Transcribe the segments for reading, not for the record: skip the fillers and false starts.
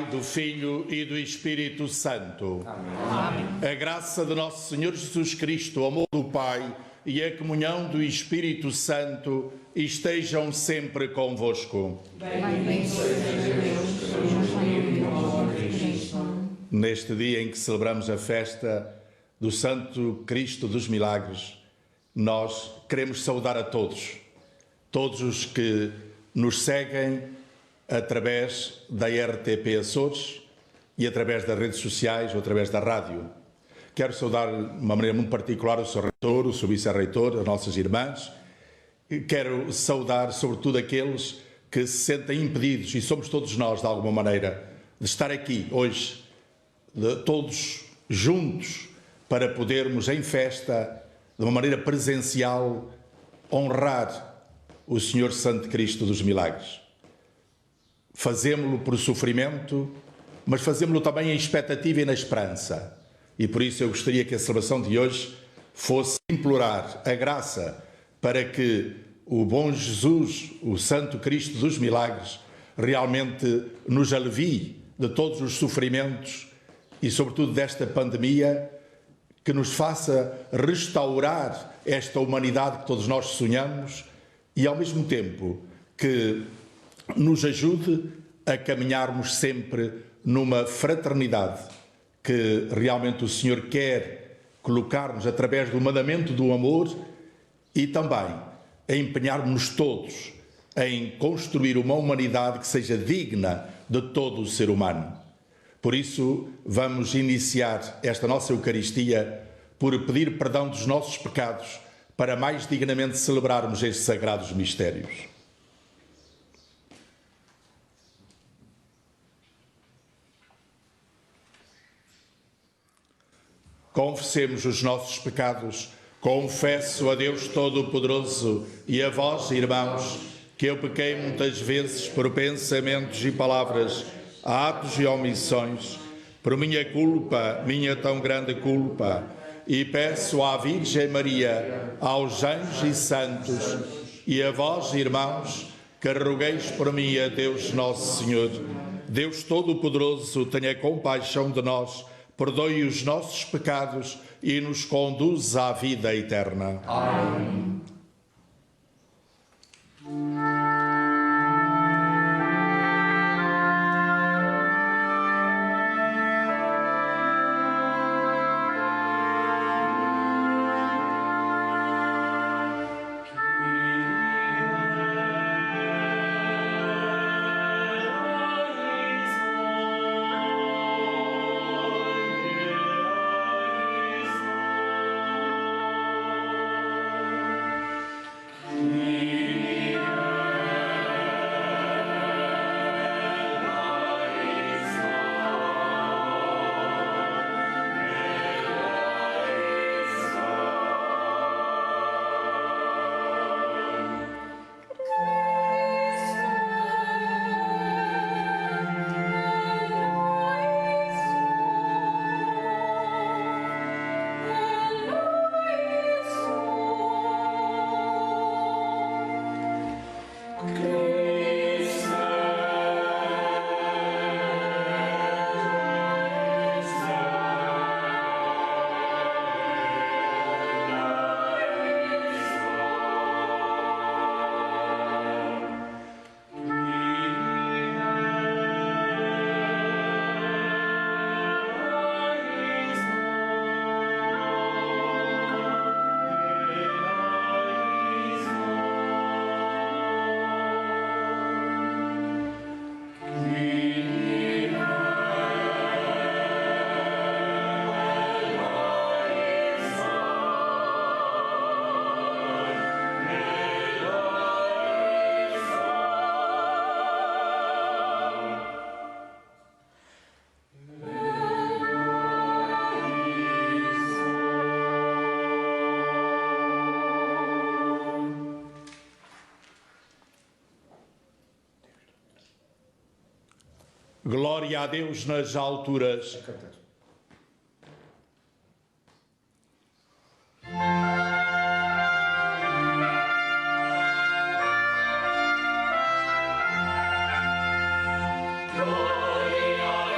do Filho e do Espírito Santo. Amém. A graça de nosso Senhor Jesus Cristo, o amor do Pai e a comunhão do Espírito Santo estejam sempre convosco. Bendito seja Deus, neste dia em que celebramos a festa do Santo Cristo dos Milagres, nós queremos saudar a todos os que nos seguem através da RTP Açores e através das redes sociais ou através da rádio. Quero saudar de uma maneira muito particular o Sr. Reitor, o Sr. Vice-Reitor, as nossas irmãs. Quero saudar sobretudo aqueles que se sentem impedidos, e somos todos nós de alguma maneira, de estar aqui hoje, todos juntos, para podermos em festa, de uma maneira presencial, honrar o Senhor Santo Cristo dos Milagres. Fazemo-lo por sofrimento, mas fazemo-lo também em expectativa e na esperança. E por isso eu gostaria que a celebração de hoje fosse implorar a graça para que o bom Jesus, o Santo Cristo dos Milagres, realmente nos alivie de todos os sofrimentos e sobretudo desta pandemia, que nos faça restaurar esta humanidade que todos nós sonhamos e ao mesmo tempo que nos ajude a caminharmos sempre numa fraternidade que realmente o Senhor quer colocar-nos através do mandamento do amor e também a empenharmos-nos todos em construir uma humanidade que seja digna de todo o ser humano. Por isso, vamos iniciar esta nossa Eucaristia por pedir perdão dos nossos pecados para mais dignamente celebrarmos estes sagrados mistérios. Confessemos os nossos pecados. Confesso a Deus Todo-Poderoso e a vós, irmãos, que eu pequei muitas vezes por pensamentos e palavras, atos e omissões, por minha culpa, minha tão grande culpa, e peço à Virgem Maria, aos anjos e santos, e a vós, irmãos, que rogueis por mim a Deus Nosso Senhor. Deus Todo-Poderoso, tenha compaixão de nós, perdoe os nossos pecados e nos conduz à vida eterna. Amém. Glória a Deus nas alturas. Glória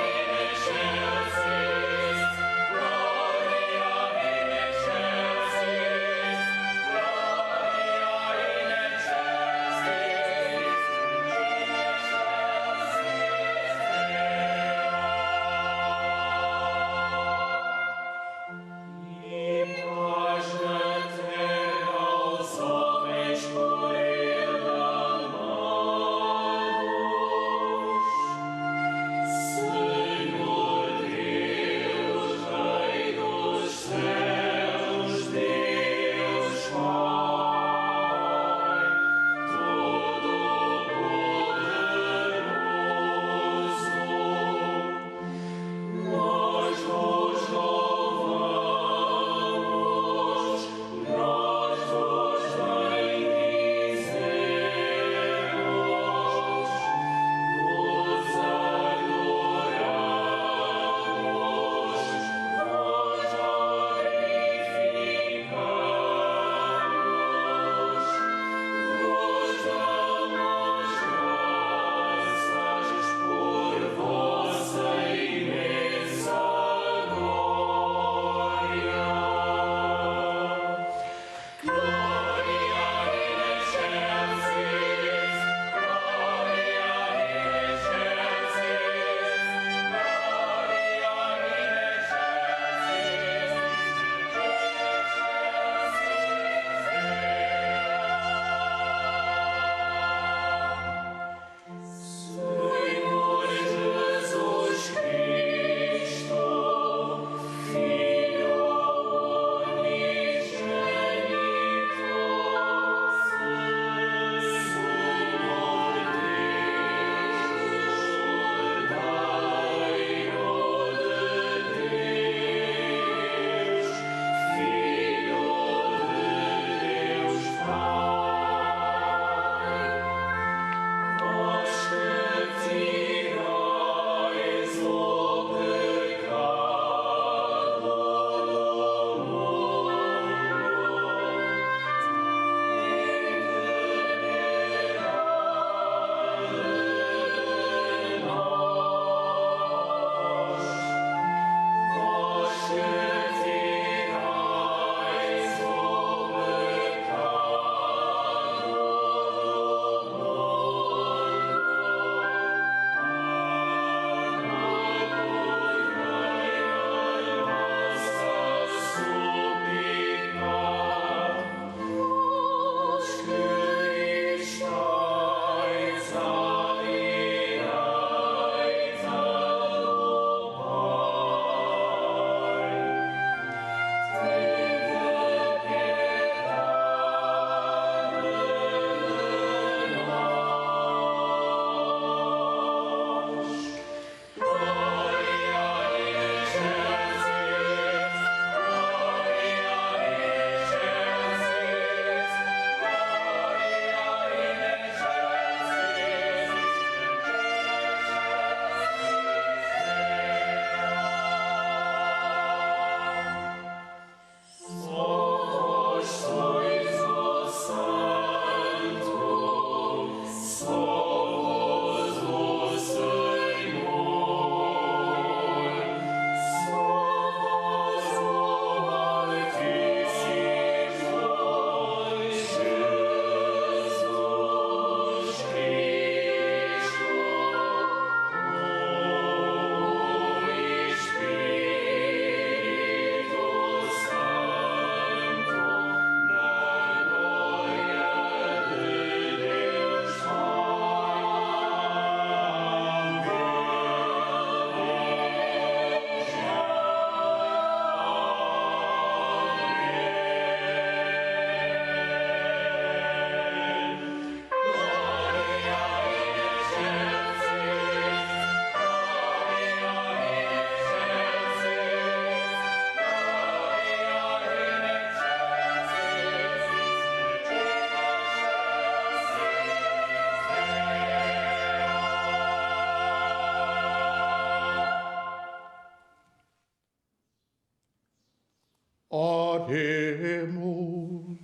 Oremos.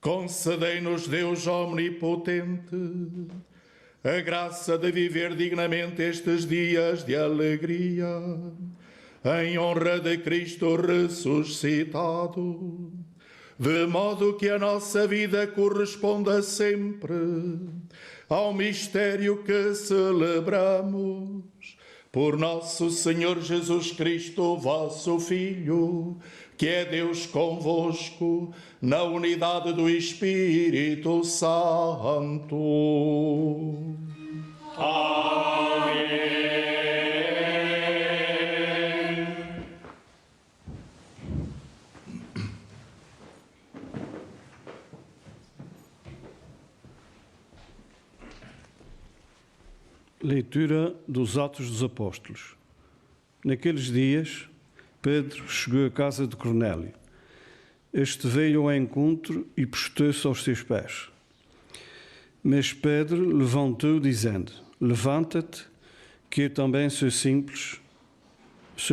Concedei-nos, Deus omnipotente, a graça de viver dignamente estes dias de alegria, em honra de Cristo ressuscitado, de modo que a nossa vida corresponda sempre ao mistério que celebramos. Por nosso Senhor Jesus Cristo, vosso Filho, que é Deus convosco, na unidade do Espírito Santo. Amém. Leitura dos Atos dos Apóstolos. Naqueles dias, Pedro chegou à casa de Cornélio. Este veio ao encontro e postou-se aos seus pés. Mas Pedro levantou, dizendo: Levanta-te, que eu também sou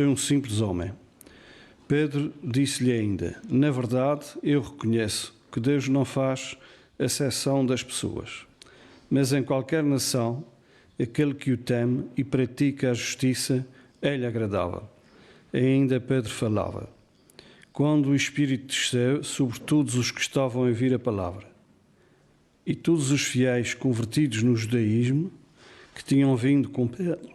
um simples homem. Pedro disse-lhe ainda: Na verdade, eu reconheço que Deus não faz acepção das pessoas, mas em qualquer nação, aquele que o teme e pratica a justiça é-lhe agradável. Ainda Pedro falava, quando o Espírito desceu sobre todos os que estavam a ouvir a palavra. E todos os fiéis convertidos no judaísmo, que tinham vindo com Pedro,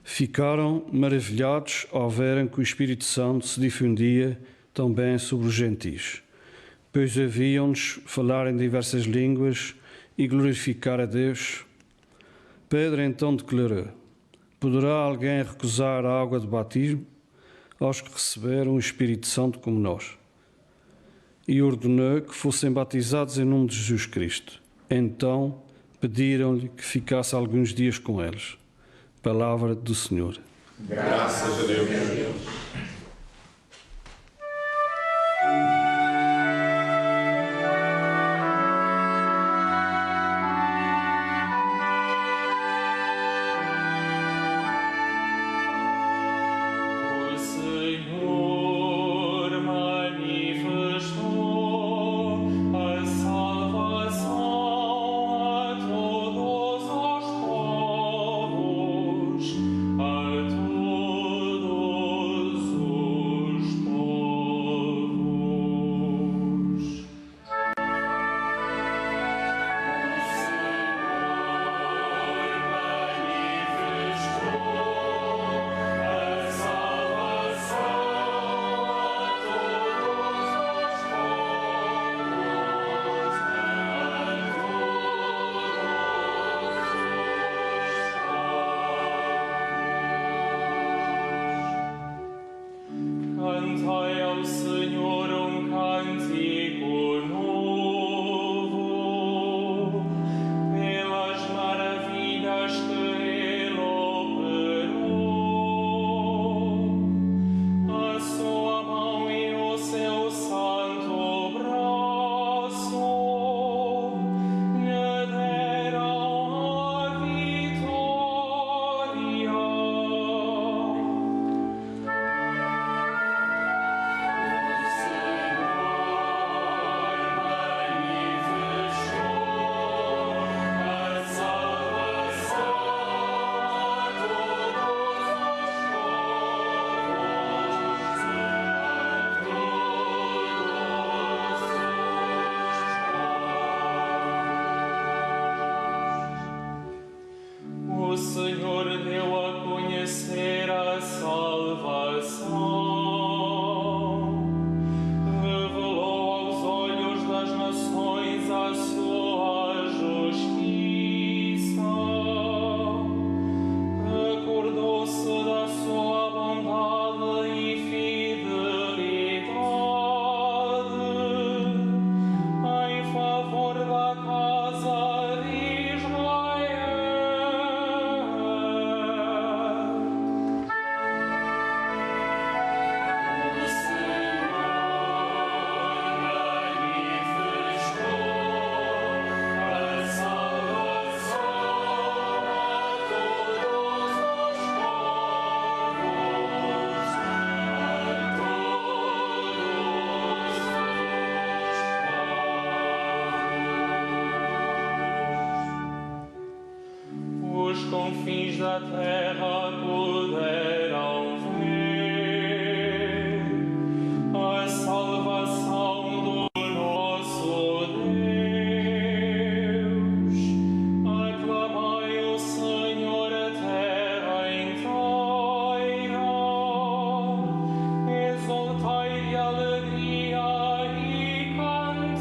ficaram maravilhados ao verem que o Espírito Santo se difundia também sobre os gentios, pois haviam-nos falar em diversas línguas e glorificar a Deus. Pedro então declarou: Poderá alguém recusar a água de batismo aos que receberam o Espírito Santo como nós? E ordenou que fossem batizados em nome de Jesus Cristo. Então pediram-lhe que ficasse alguns dias com eles. Palavra do Senhor. Graças a Deus. A todos confins da terra poderão ver a salvação do nosso Deus. Aclamai o Senhor, a terra inteira, exultai de alegria e cantai.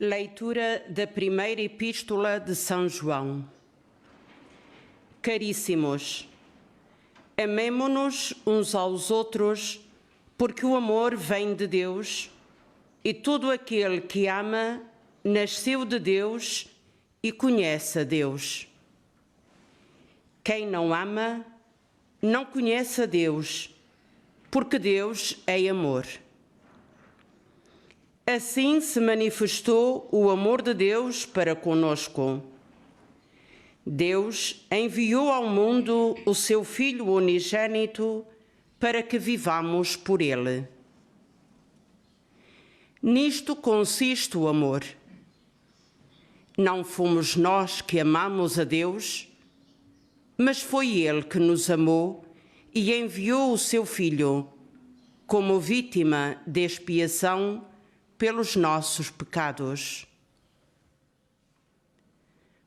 Leitura da primeira epístola de São João. Caríssimos, amemo-nos uns aos outros, porque o amor vem de Deus, e todo aquele que ama nasceu de Deus e conhece a Deus. Quem não ama não conhece a Deus, porque Deus é amor. Assim se manifestou o amor de Deus para conosco. Deus enviou ao mundo o seu Filho unigênito para que vivamos por ele. Nisto consiste o amor. Não fomos nós que amamos a Deus, mas foi Ele que nos amou e enviou o seu Filho como vítima de expiação pelos nossos pecados.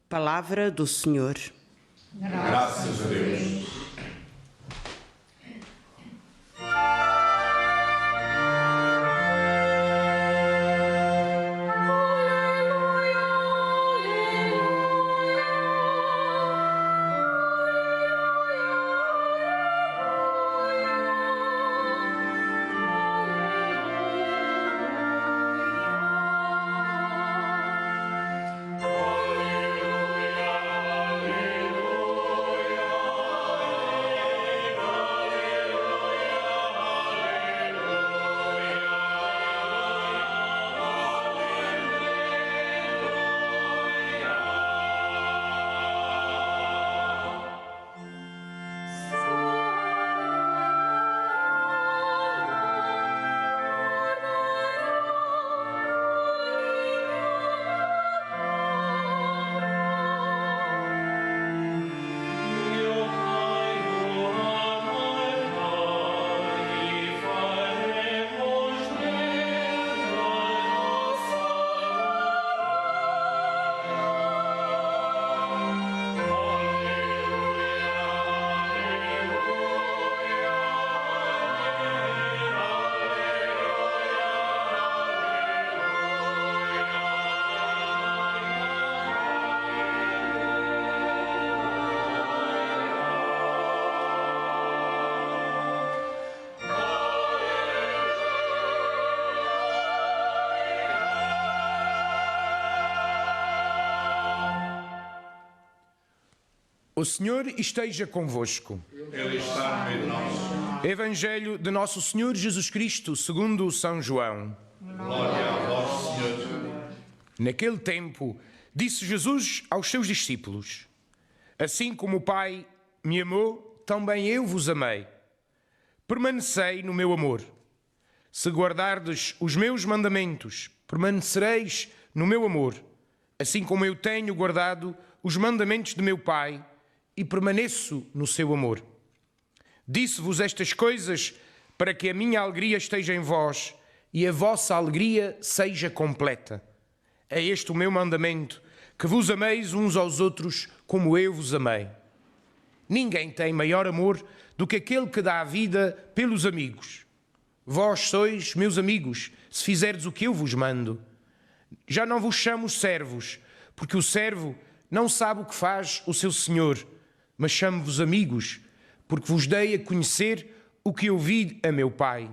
Palavra do Senhor. Graças a Deus. O Senhor esteja convosco. Ele está no meio de nós. Evangelho de Nosso Senhor Jesus Cristo, segundo São João. Glória a vós, Senhor. Naquele tempo, disse Jesus aos seus discípulos: Assim como o Pai me amou, também eu vos amei. Permanecei no meu amor. Se guardardes os meus mandamentos, permanecereis no meu amor, assim como eu tenho guardado os mandamentos de meu Pai e permaneço no seu amor. Disse-vos estas coisas para que a minha alegria esteja em vós e a vossa alegria seja completa. É este o meu mandamento, que vos ameis uns aos outros como eu vos amei. Ninguém tem maior amor do que aquele que dá a vida pelos amigos. Vós sois meus amigos, se fizerdes o que eu vos mando. Já não vos chamo servos, porque o servo não sabe o que faz o seu senhor, mas chamo-vos amigos, porque vos dei a conhecer o que ouvi a meu Pai.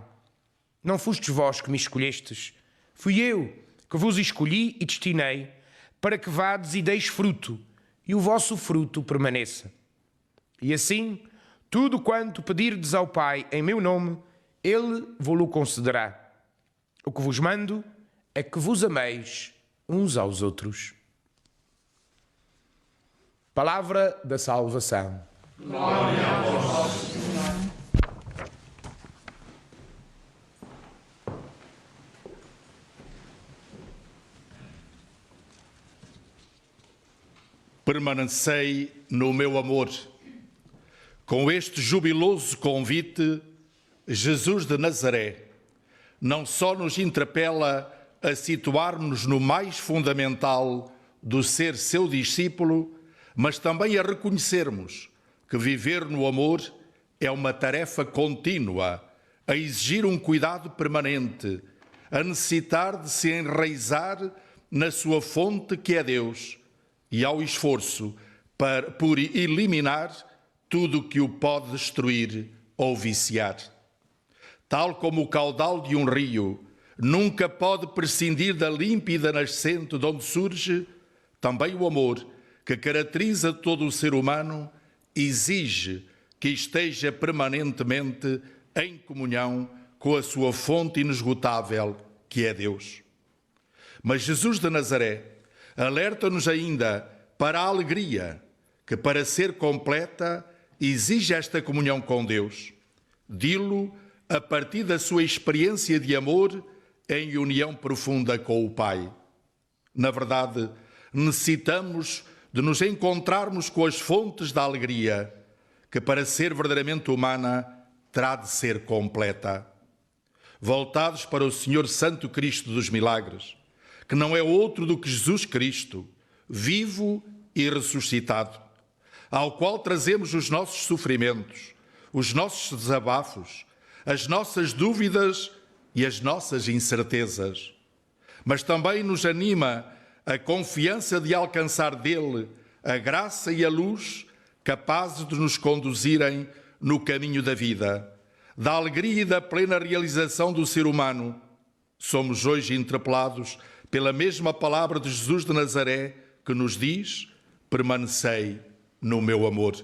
Não fostes vós que me escolhestes, fui eu que vos escolhi e destinei, para que vades e deis fruto, e o vosso fruto permaneça. E assim, tudo quanto pedirdes ao Pai em meu nome, Ele vos-lo concederá. O que vos mando é que vos ameis uns aos outros. Palavra da salvação. Glória a vós, Senhor. Permanecei no meu amor. Com este jubiloso convite, Jesus de Nazaré não só nos interpela a situar-nos no mais fundamental do ser seu discípulo, mas também a reconhecermos que viver no amor é uma tarefa contínua, a exigir um cuidado permanente, a necessitar de se enraizar na sua fonte que é Deus e ao esforço por eliminar tudo que o pode destruir ou viciar. Tal como o caudal de um rio nunca pode prescindir da límpida nascente de onde surge, também o amor, que caracteriza todo o ser humano, exige que esteja permanentemente em comunhão com a sua fonte inesgotável, que é Deus. Mas Jesus de Nazaré alerta-nos ainda para a alegria, que para ser completa exige esta comunhão com Deus. Dilo a partir da sua experiência de amor em união profunda com o Pai. Na verdade, necessitamos de nos encontrarmos com as fontes da alegria, que para ser verdadeiramente humana, terá de ser completa. Voltados para o Senhor Santo Cristo dos Milagres, que não é outro do que Jesus Cristo, vivo e ressuscitado, ao qual trazemos os nossos sofrimentos, os nossos desabafos, as nossas dúvidas e as nossas incertezas. Mas também nos anima a confiança de alcançar dele a graça e a luz capazes de nos conduzirem no caminho da vida, da alegria e da plena realização do ser humano. Somos hoje interpelados pela mesma palavra de Jesus de Nazaré, que nos diz: permanecei no meu amor.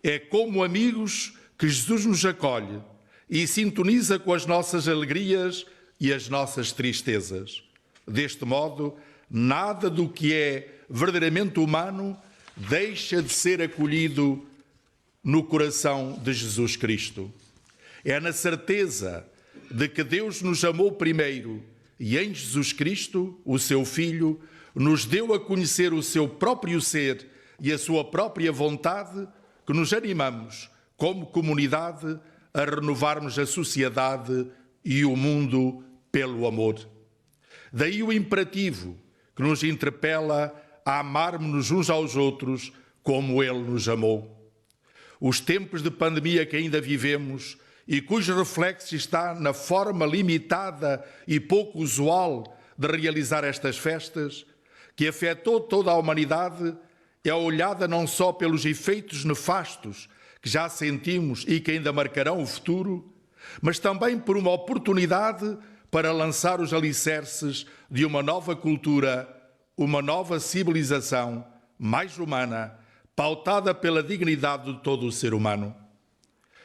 É como amigos que Jesus nos acolhe e sintoniza com as nossas alegrias e as nossas tristezas. Deste modo, nada do que é verdadeiramente humano deixa de ser acolhido no coração de Jesus Cristo. É na certeza de que Deus nos amou primeiro e em Jesus Cristo, o seu Filho, nos deu a conhecer o seu próprio ser e a sua própria vontade, que nos animamos, como comunidade, a renovarmos a sociedade e o mundo pelo amor. Daí o imperativo que nos interpela a amarmos-nos uns aos outros como Ele nos amou. Os tempos de pandemia que ainda vivemos e cujo reflexo está na forma limitada e pouco usual de realizar estas festas, que afetou toda a humanidade, é olhada não só pelos efeitos nefastos que já sentimos e que ainda marcarão o futuro, mas também por uma oportunidade para lançar os alicerces de uma nova cultura, uma nova civilização mais humana, pautada pela dignidade de todo o ser humano.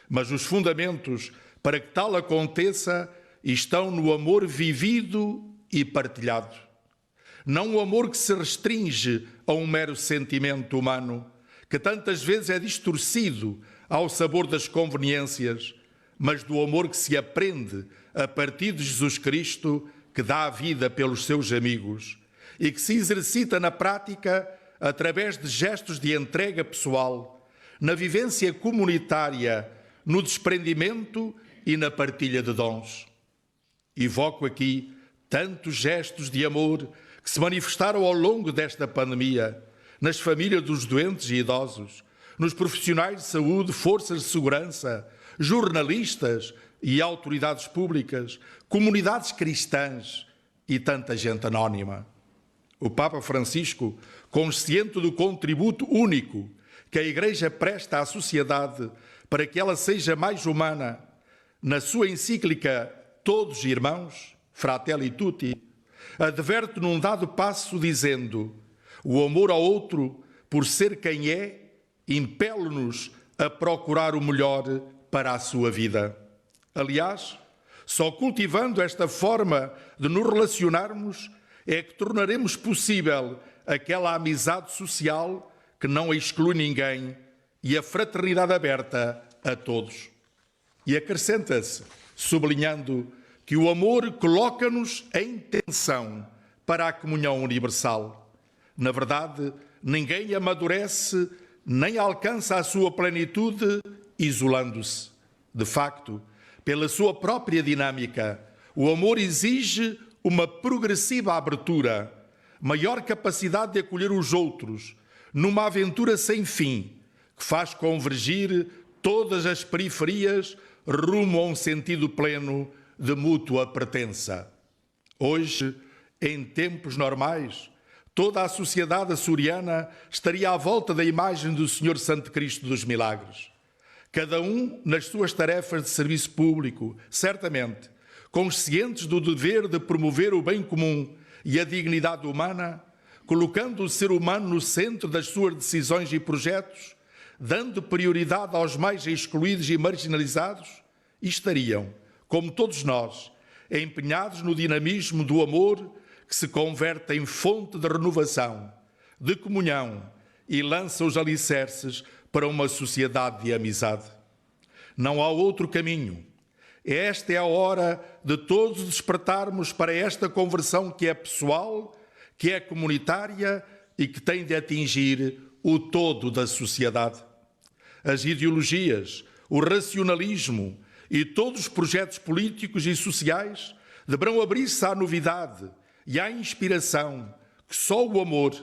Mas os fundamentos para que tal aconteça estão no amor vivido e partilhado. Não o amor que se restringe a um mero sentimento humano, que tantas vezes é distorcido ao sabor das conveniências, mas do amor que se aprende a partir de Jesus Cristo, que dá a vida pelos seus amigos e que se exercita na prática através de gestos de entrega pessoal, na vivência comunitária, no desprendimento e na partilha de dons. Evoco aqui tantos gestos de amor que se manifestaram ao longo desta pandemia, nas famílias dos doentes e idosos, nos profissionais de saúde, forças de segurança, jornalistas e autoridades públicas, comunidades cristãs e tanta gente anónima. O Papa Francisco, consciente do contributo único que a Igreja presta à sociedade para que ela seja mais humana, na sua encíclica Todos Irmãos, Fratelli Tutti, adverte num dado passo dizendo: o amor ao outro, por ser quem é, impele-nos a procurar o melhor para a sua vida. Aliás, só cultivando esta forma de nos relacionarmos é que tornaremos possível aquela amizade social que não exclui ninguém e a fraternidade aberta a todos. E acrescenta-se, sublinhando que o amor coloca-nos em tensão para a comunhão universal. Na verdade, ninguém amadurece nem alcança a sua plenitude isolando-se. De facto, pela sua própria dinâmica, o amor exige uma progressiva abertura, maior capacidade de acolher os outros, numa aventura sem fim, que faz convergir todas as periferias rumo a um sentido pleno de mútua pertença. Hoje, em tempos normais, toda a sociedade açoriana estaria à volta da imagem do Senhor Santo Cristo dos Milagres. Cada um nas suas tarefas de serviço público, certamente, conscientes do dever de promover o bem comum e a dignidade humana, colocando o ser humano no centro das suas decisões e projetos, dando prioridade aos mais excluídos e marginalizados, e estariam, como todos nós, empenhados no dinamismo do amor que se converte em fonte de renovação, de comunhão e lança os alicerces para uma sociedade de amizade. Não há outro caminho. Esta é a hora de todos despertarmos para esta conversão que é pessoal, que é comunitária e que tem de atingir o todo da sociedade. As ideologias, o racionalismo e todos os projetos políticos e sociais deverão abrir-se à novidade e à inspiração que só o amor,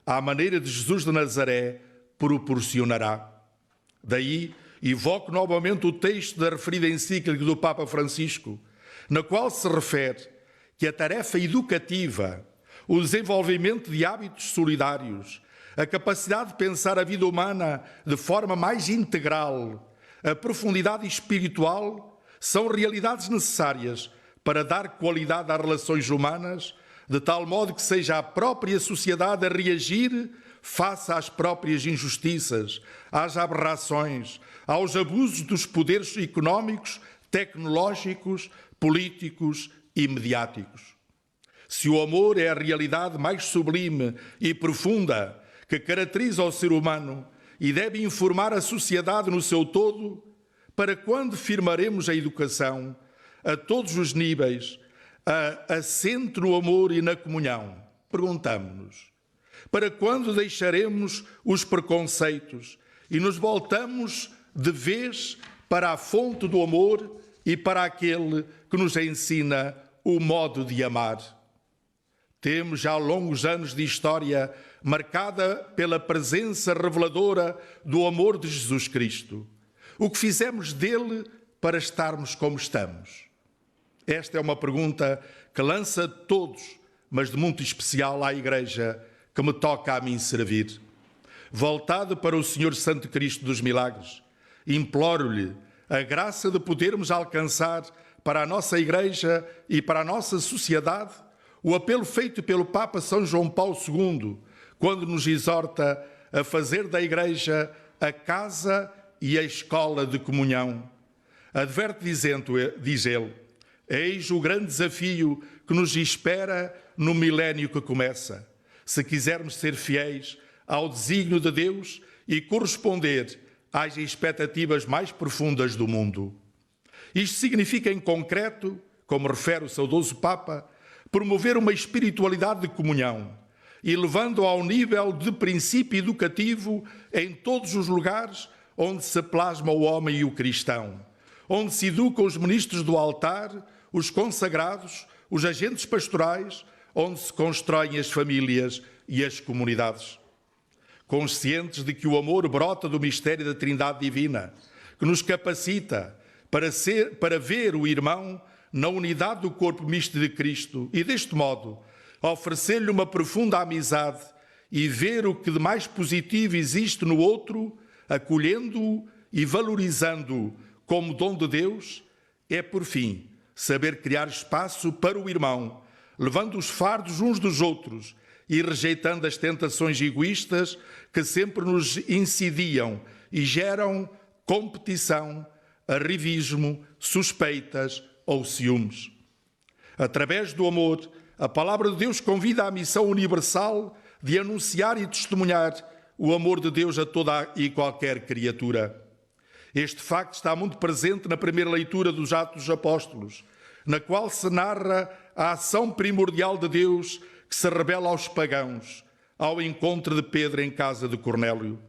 à maneira de Jesus de Nazaré, proporcionará. Daí, evoco novamente o texto da referida encíclica do Papa Francisco, na qual se refere que a tarefa educativa, o desenvolvimento de hábitos solidários, a capacidade de pensar a vida humana de forma mais integral, a profundidade espiritual, são realidades necessárias para dar qualidade às relações humanas, de tal modo que seja a própria sociedade a reagir face às próprias injustiças, às aberrações, aos abusos dos poderes económicos, tecnológicos, políticos e mediáticos. Se o amor é a realidade mais sublime e profunda que caracteriza o ser humano e deve informar a sociedade no seu todo, para quando firmaremos a educação a todos os níveis, assente no amor e na comunhão? Perguntamos-nos. Para quando deixaremos os preconceitos e nos voltamos de vez para a fonte do amor e para aquele que nos ensina o modo de amar? Temos já longos anos de história marcada pela presença reveladora do amor de Jesus Cristo. O que fizemos dele para estarmos como estamos? Esta é uma pergunta que lança todos, mas de muito especial à Igreja, que me toca a mim servir. Voltado para o Senhor Santo Cristo dos Milagres, imploro-lhe a graça de podermos alcançar para a nossa Igreja e para a nossa sociedade o apelo feito pelo Papa São João Paulo II, quando nos exorta a fazer da Igreja a casa e a escola de comunhão. Adverte dizendo, diz ele: eis o grande desafio que nos espera no milénio que começa, se quisermos ser fiéis ao desígnio de Deus e corresponder às expectativas mais profundas do mundo. Isto significa, em concreto, como refere o saudoso Papa, promover uma espiritualidade de comunhão, elevando ao nível de princípio educativo em todos os lugares onde se plasma o homem e o cristão, onde se educam os ministros do altar, os consagrados, os agentes pastorais, onde se constroem as famílias e as comunidades. Conscientes de que o amor brota do mistério da Trindade Divina, que nos capacita para ver o irmão na unidade do corpo misto de Cristo e, deste modo, oferecer-lhe uma profunda amizade e ver o que de mais positivo existe no outro, acolhendo-o e valorizando-o como dom de Deus, é, por fim, saber criar espaço para o irmão, levando os fardos uns dos outros e rejeitando as tentações egoístas que sempre nos incidiam e geram competição, arrivismo, suspeitas ou ciúmes. Através do amor, a palavra de Deus convida à missão universal de anunciar e testemunhar o amor de Deus a toda e qualquer criatura. Este facto está muito presente na primeira leitura dos Atos dos Apóstolos, na qual se narra a ação primordial de Deus que se revela aos pagãos, ao encontro de Pedro em casa de Cornélio.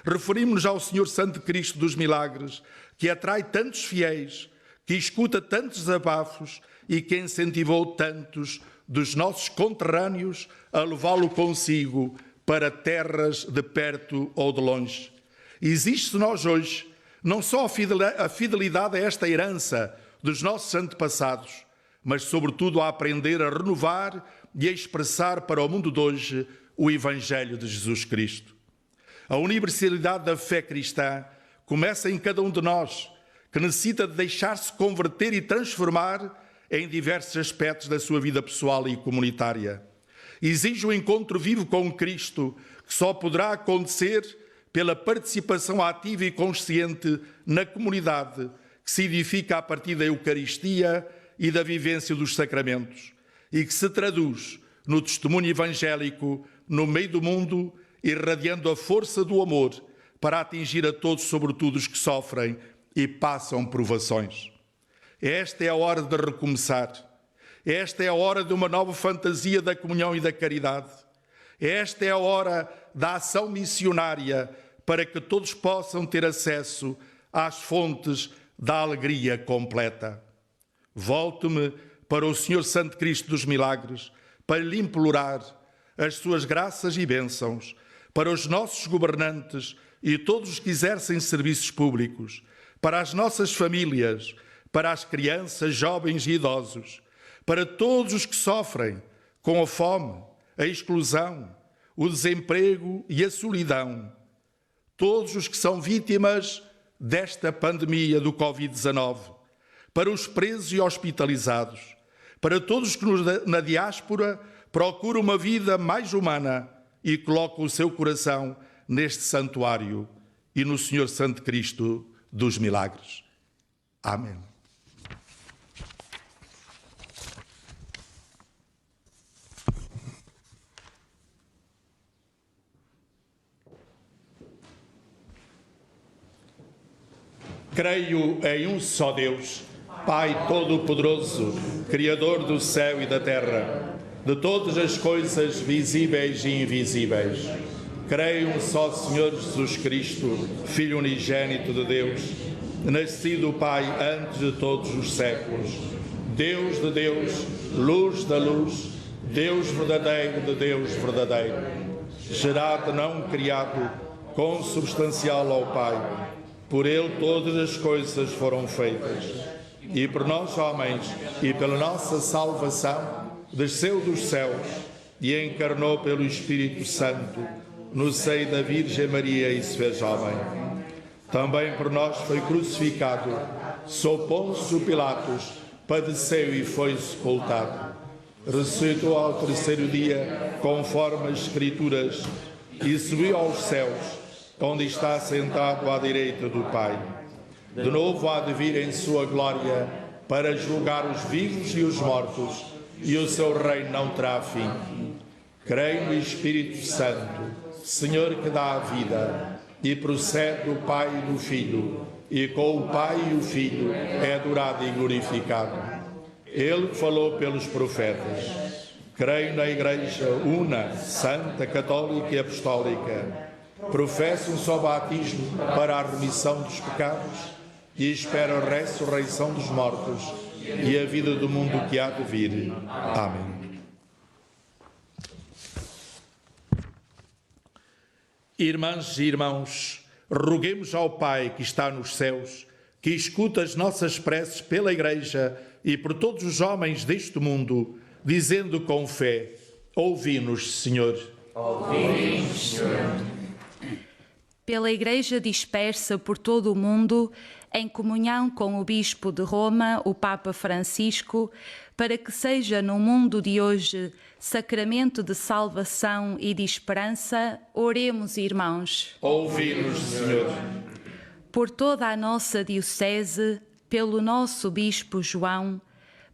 Referimos-nos ao Senhor Santo Cristo dos Milagres, que atrai tantos fiéis, que escuta tantos desabafos e que incentivou tantos dos nossos conterrâneos a levá-lo consigo para terras de perto ou de longe. Existe nós hoje não só a fidelidade a esta herança dos nossos antepassados, mas sobretudo a aprender a renovar e a expressar para o mundo de hoje o Evangelho de Jesus Cristo. A universalidade da fé cristã começa em cada um de nós, que necessita de deixar-se converter e transformar em diversos aspectos da sua vida pessoal e comunitária. Exige um encontro vivo com Cristo, que só poderá acontecer pela participação ativa e consciente na comunidade, que se edifica a partir da Eucaristia e da vivência dos sacramentos, e que se traduz no testemunho evangélico no meio do mundo, irradiando a força do amor para atingir a todos, sobretudo os que sofrem e passam provações. Esta é a hora de recomeçar. Esta é a hora de uma nova fantasia da comunhão e da caridade. Esta é a hora da ação missionária para que todos possam ter acesso às fontes da alegria completa. Volto-me para o Senhor Santo Cristo dos Milagres para lhe implorar as suas graças e bênçãos para os nossos governantes e todos os que exercem serviços públicos, para as nossas famílias, para as crianças, jovens e idosos, para todos os que sofrem com a fome, a exclusão, o desemprego e a solidão, todos os que são vítimas desta pandemia do Covid-19, para os presos e hospitalizados, para todos os que na diáspora procuram uma vida mais humana e colocam o seu coração neste santuário e no Senhor Santo Cristo dos Milagres. Amém. Creio em um só Deus, Pai Todo-Poderoso, Criador do céu e da terra, de todas as coisas visíveis e invisíveis. Creio em um só Senhor Jesus Cristo, Filho unigênito de Deus, nascido Pai antes de todos os séculos, Deus de Deus, luz da luz, Deus verdadeiro de Deus verdadeiro, gerado não criado, consubstancial ao Pai. Por ele todas as coisas foram feitas. E por nós, homens, e pela nossa salvação, desceu dos céus e encarnou pelo Espírito Santo no seio da Virgem Maria e se fez homem. Também por nós foi crucificado, sob Pôncio Pilatos, padeceu e foi sepultado. Ressuscitou ao terceiro dia, conforme as Escrituras, e subiu aos céus, onde está sentado à direita do Pai. De novo há de vir em sua glória para julgar os vivos e os mortos, e o seu reino não terá fim. Creio no Espírito Santo, Senhor que dá a vida, e procede do Pai e do Filho, e com o Pai e o Filho é adorado e glorificado. Ele falou pelos profetas. Creio na Igreja una, santa, católica e apostólica. Professo um só batismo para a remissão dos pecados e espero a ressurreição dos mortos e a vida do mundo que há de vir. Amém. Irmãs e irmãos, roguemos ao Pai que está nos céus, que escuta as nossas preces pela Igreja e por todos os homens deste mundo, dizendo com fé: Ouvi-nos, Senhor. Pela Igreja dispersa por todo o mundo, em comunhão com o Bispo de Roma, o Papa Francisco, para que seja no mundo de hoje sacramento de salvação e de esperança, oremos, irmãos. Ouvi-nos, Senhor. Por toda a nossa Diocese, pelo nosso Bispo João,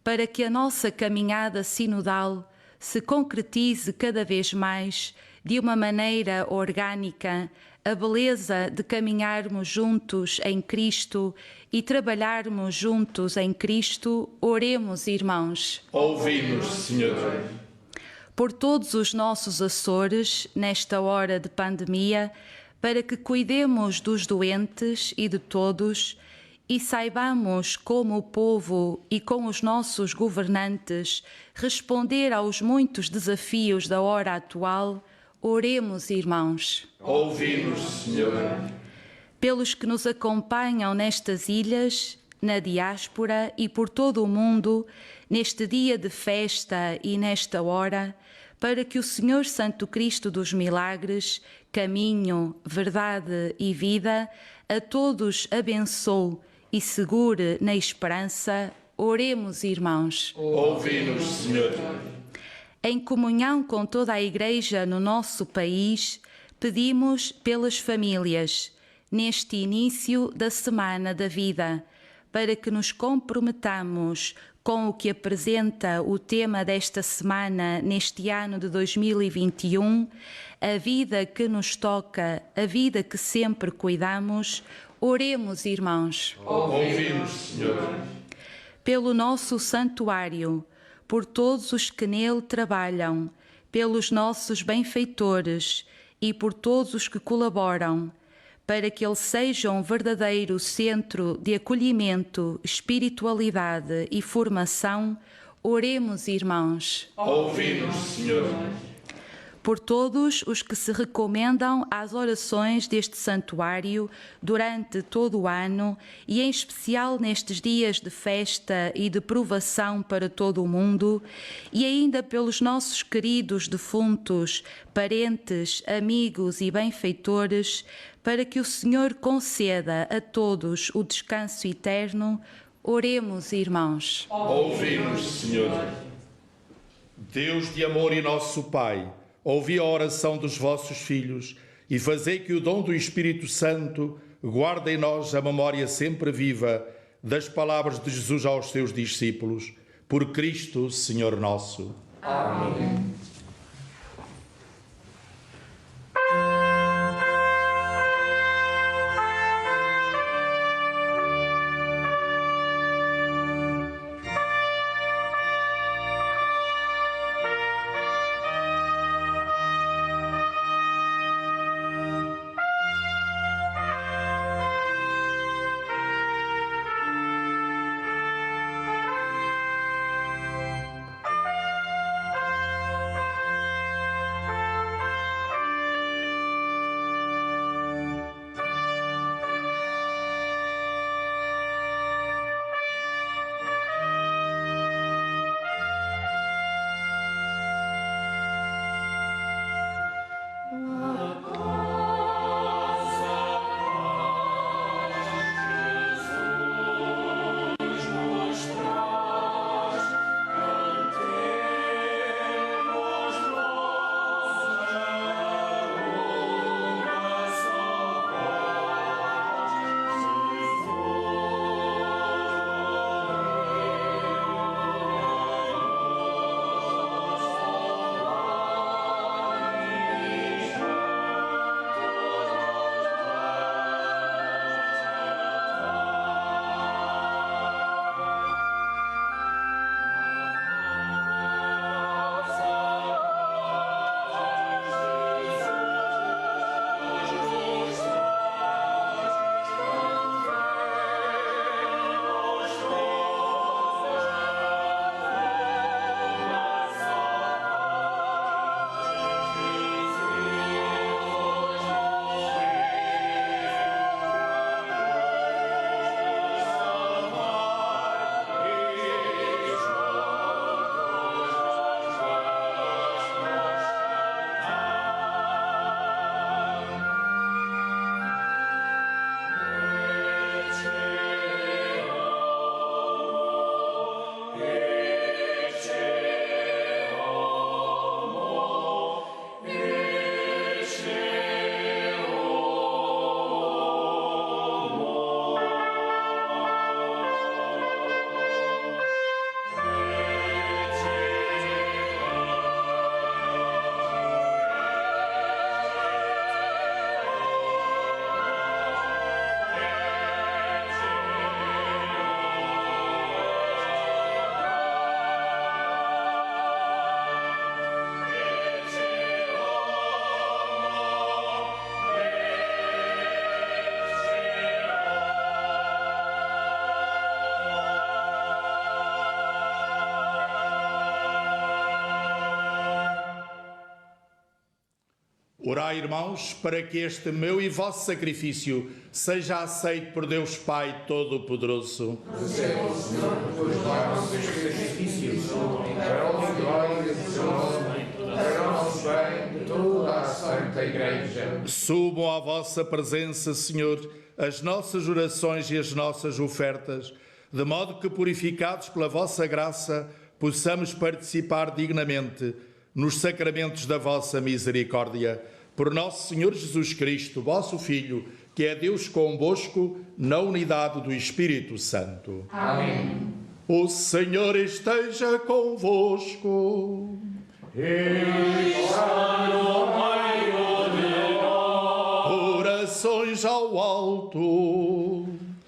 para que a nossa caminhada sinodal se concretize cada vez mais, de uma maneira orgânica, a beleza de caminharmos juntos em Cristo e trabalharmos juntos em Cristo, oremos, irmãos. Ouvi-nos, Senhor. Por todos os nossos Açores, nesta hora de pandemia, para que cuidemos dos doentes e de todos e saibamos, como o povo e com os nossos governantes, responder aos muitos desafios da hora atual, oremos, irmãos. Ouvi-nos, Senhor. Pelos que nos acompanham nestas ilhas, na diáspora e por todo o mundo, neste dia de festa e nesta hora, para que o Senhor Santo Cristo dos Milagres, caminho, verdade e vida, a todos abençoe e segure na esperança, oremos, irmãos. Ouvi-nos, Senhor. Em comunhão com toda a Igreja no nosso país, pedimos pelas famílias, neste início da Semana da Vida, para que nos comprometamos com o que apresenta o tema desta semana neste ano de 2021, a vida que nos toca, a vida que sempre cuidamos, oremos, irmãos. Ouvi-nos, Senhor. Pelo nosso santuário, por todos os que nele trabalham, pelos nossos benfeitores e por todos os que colaboram, para que ele seja um verdadeiro centro de acolhimento, espiritualidade e formação, oremos, irmãos. Ouvi-nos, Senhor. Por todos os que se recomendam às orações deste santuário durante todo o ano e em especial nestes dias de festa e de provação para todo o mundo, e ainda pelos nossos queridos defuntos, parentes, amigos e benfeitores, para que o Senhor conceda a todos o descanso eterno, oremos, irmãos. Ouvi-nos, Senhor. Deus de amor e nosso Pai, ouvi a oração dos vossos filhos e fazei que o dom do Espírito Santo guarde em nós a memória sempre viva das palavras de Jesus aos seus discípulos. Por Cristo, Senhor nosso. Amém. Orai, irmãos, para que este meu e vosso sacrifício seja aceito por Deus Pai Todo-Poderoso. Receba, Senhor, por tuas mãos este sacrifício, para a glória do seu nome, para o nosso bem de toda a Santa Igreja. Subam à vossa presença, Senhor, as nossas orações e as nossas ofertas, de modo que, purificados pela vossa graça, possamos participar dignamente nos sacramentos da vossa misericórdia. Por nosso Senhor Jesus Cristo, vosso Filho, que é Deus convosco, na unidade do Espírito Santo. Amém. O Senhor esteja convosco. Orações ao alto.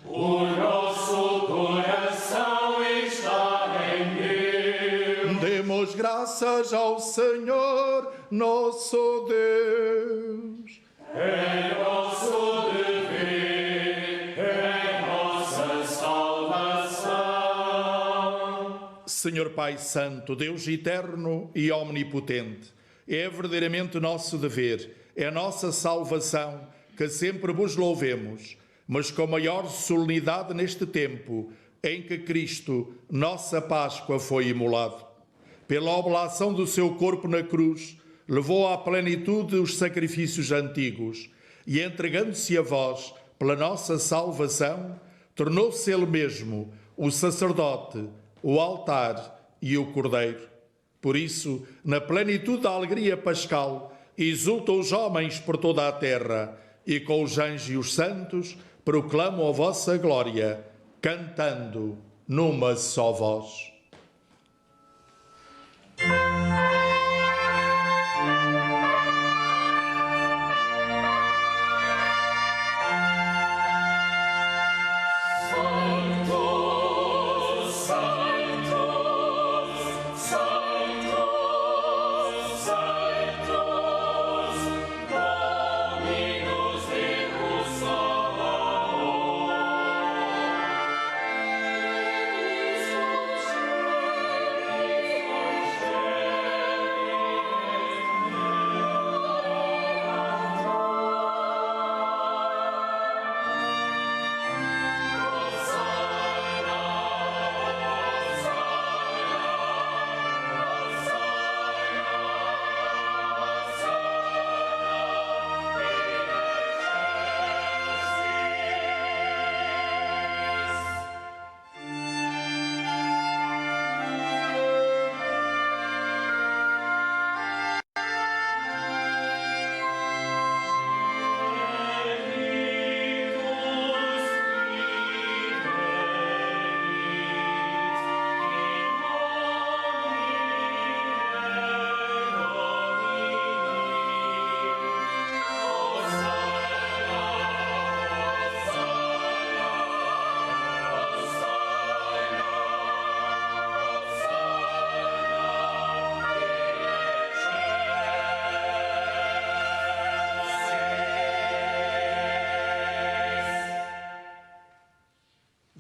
O nosso coração está em Deus. Demos graças ao Senhor, nosso Deus. É nosso dever, é nossa salvação. Senhor Pai Santo, Deus eterno e omnipotente, é verdadeiramente nosso dever, é nossa salvação, que sempre vos louvemos, mas com maior solenidade neste tempo em que Cristo, nossa Páscoa, foi imolado. Pela oblação do seu corpo na cruz, levou à plenitude os sacrifícios antigos e, entregando-se a vós pela nossa salvação, tornou-se ele mesmo o sacerdote, o altar e o cordeiro. Por isso, na plenitude da alegria pascal, exultam os homens por toda a terra e com os anjos e os santos proclamam a vossa glória, cantando numa só voz.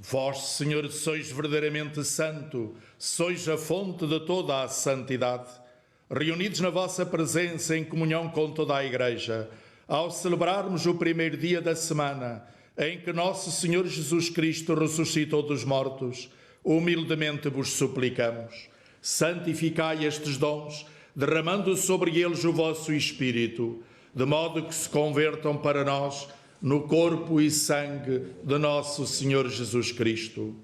Vós, Senhor, sois verdadeiramente santo, sois a fonte de toda a santidade. Reunidos na vossa presença em comunhão com toda a Igreja, ao celebrarmos o primeiro dia da semana em que nosso Senhor Jesus Cristo ressuscitou dos mortos, humildemente vos suplicamos. Santificai estes dons, derramando sobre eles o vosso Espírito, de modo que se convertam para nós no corpo e sangue de nosso Senhor Jesus Cristo.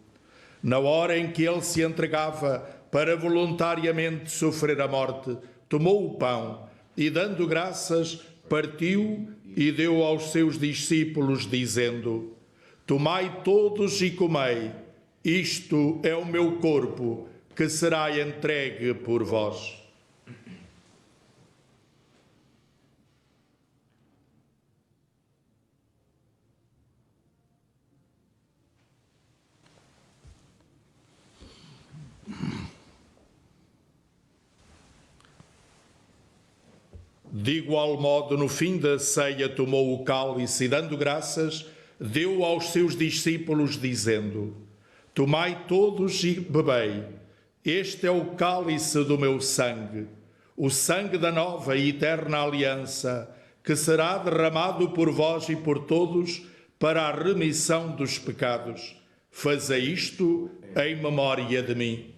Na hora em que ele se entregava para voluntariamente sofrer a morte, tomou o pão e, dando graças, partiu e deu aos seus discípulos, dizendo: Tomai todos e comei, isto é o meu corpo, que será entregue por vós. De igual modo, no fim da ceia, tomou o cálice e, dando graças, deu aos seus discípulos, dizendo: Tomai todos e bebei, este é o cálice do meu sangue, o sangue da nova e eterna aliança, que será derramado por vós e por todos para a remissão dos pecados. Fazei isto em memória de mim.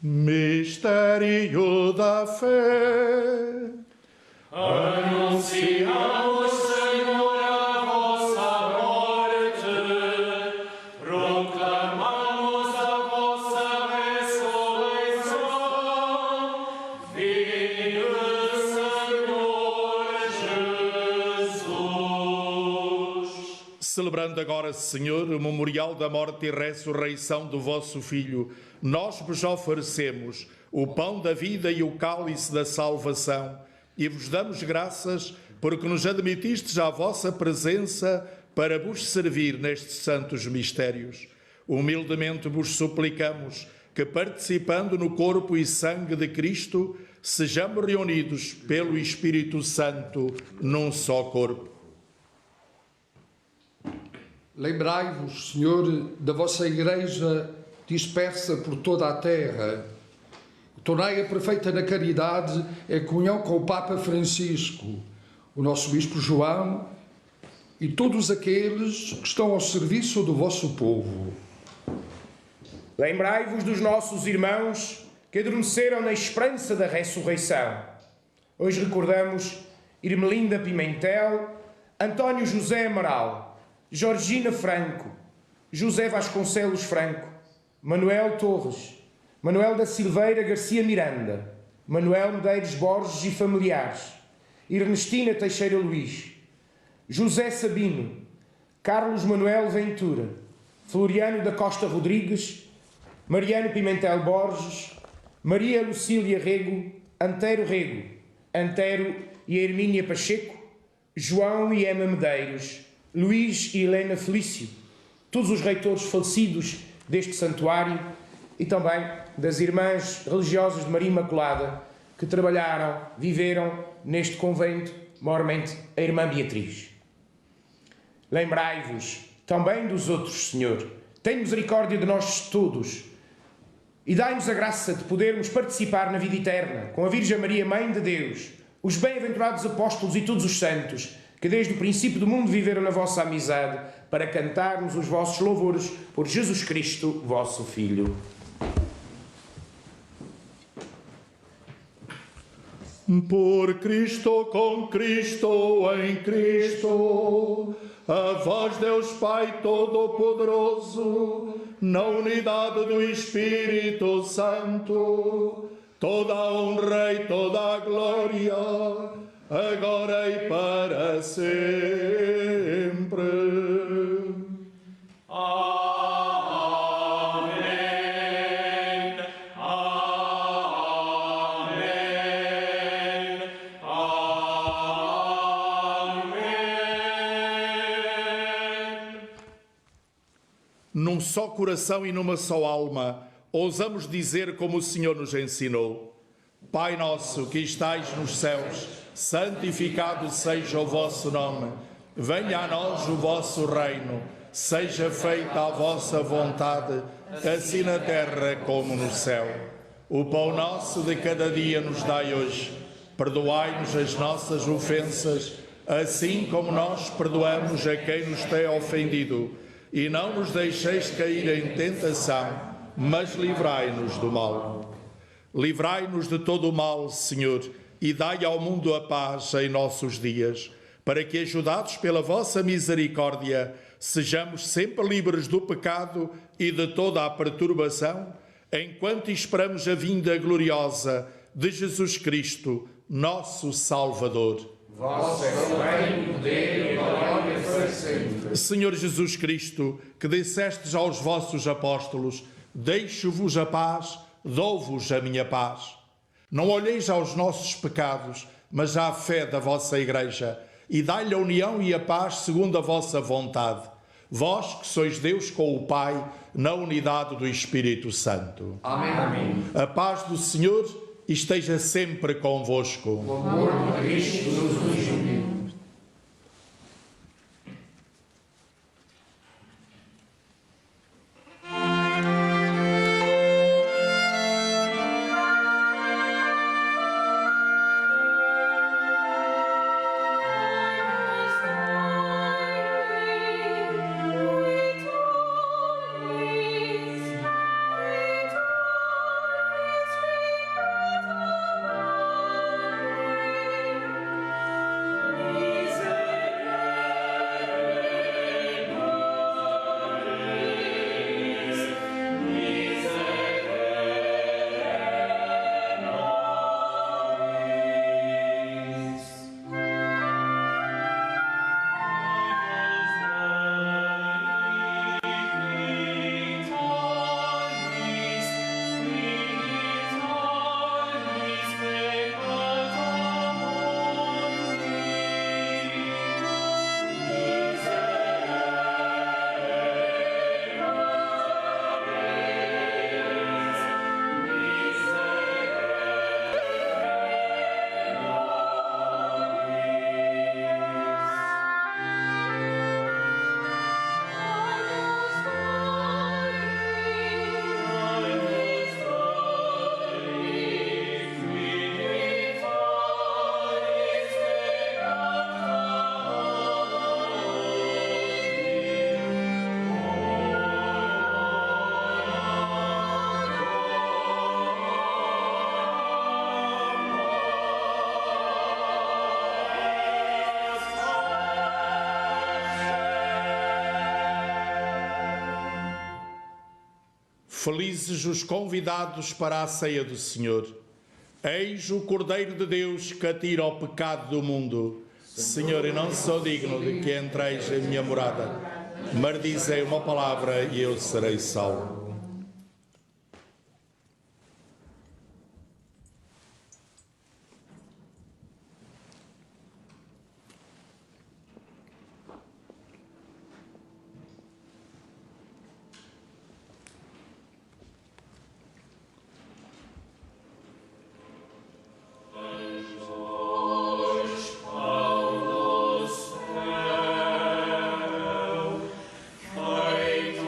Mistério da fé. Anunciamos, Senhor, a vossa morte, proclamamos a vossa ressurreição. Vinde, Senhor Jesus. Celebrando agora, Senhor, o memorial da morte e ressurreição do vosso Filho, nós vos oferecemos o pão da vida e o cálice da salvação e vos damos graças porque nos admitistes à vossa presença para vos servir nestes santos mistérios. Humildemente vos suplicamos que, participando no corpo e sangue de Cristo, sejamos reunidos pelo Espírito Santo num só corpo. Lembrai-vos, Senhor, da vossa Igreja dispersa por toda a terra. Tornai-a perfeita na caridade em comunhão com o Papa Francisco, o nosso Bispo João e todos aqueles que estão ao serviço do vosso povo. Lembrai-vos dos nossos irmãos que adormeceram na esperança da ressurreição. Hoje recordamos Irmelinda Pimentel, António José Amaral, Georgina Franco, José Vasconcelos Franco, Manuel Torres, Manuel da Silveira Garcia Miranda, Manuel Medeiros Borges e familiares, Ernestina Teixeira Luís, José Sabino, Carlos Manuel Ventura, Floriano da Costa Rodrigues, Mariano Pimentel Borges, Maria Lucília Rego, Antero Rego, Antero e Hermínia Pacheco, João e Emma Medeiros, Luís e Helena Felício, todos os reitores falecidos deste santuário e também das irmãs religiosas de Maria Imaculada que trabalharam, viveram neste convento, maiormente a irmã Beatriz. Lembrai-vos também dos outros, Senhor. Tem misericórdia de nós todos e dai-nos a graça de podermos participar na vida eterna com a Virgem Maria, Mãe de Deus, os bem-aventurados apóstolos e todos os santos que desde o princípio do mundo viveram na vossa amizade, para cantarmos os vossos louvores por Jesus Cristo, vosso Filho. Por Cristo, com Cristo, em Cristo, a vós, Deus Pai Todo-Poderoso, na unidade do Espírito Santo, toda a honra e toda a glória, agora e para sempre. Amém. Amém. Amém. Num só coração e numa só alma, ousamos dizer como o Senhor nos ensinou: Pai nosso que estais nos céus, santificado seja o vosso nome. Venha a nós o vosso reino. Seja feita a vossa vontade, assim na terra como no céu. O pão nosso de cada dia nos dai hoje. Perdoai-nos as nossas ofensas, assim como nós perdoamos a quem nos tem ofendido. E não nos deixeis cair em tentação, mas livrai-nos do mal. Livrai-nos de todo o mal, Senhor, e dai ao mundo a paz em nossos dias, para que, ajudados pela vossa misericórdia, sejamos sempre livres do pecado e de toda a perturbação, enquanto esperamos a vinda gloriosa de Jesus Cristo, nosso Salvador. Vosso é o reino, o poder e a glória para sempre. Senhor Jesus Cristo, que dissestes aos vossos apóstolos: deixo-vos a paz, dou-vos a minha paz. Não olheis aos nossos pecados, mas à fé da vossa Igreja, e dai-lhe a união e a paz segundo a vossa vontade. Vós que sois Deus com o Pai, na unidade do Espírito Santo. Amém. A paz do Senhor e esteja sempre convosco. O amor de Cristo nos uniu. Felizes os convidados para a ceia do Senhor. Eis o Cordeiro de Deus que atira o pecado do mundo. Senhor, eu não sou digno de que entreis em minha morada, mas dizei uma palavra e eu serei salvo. Feito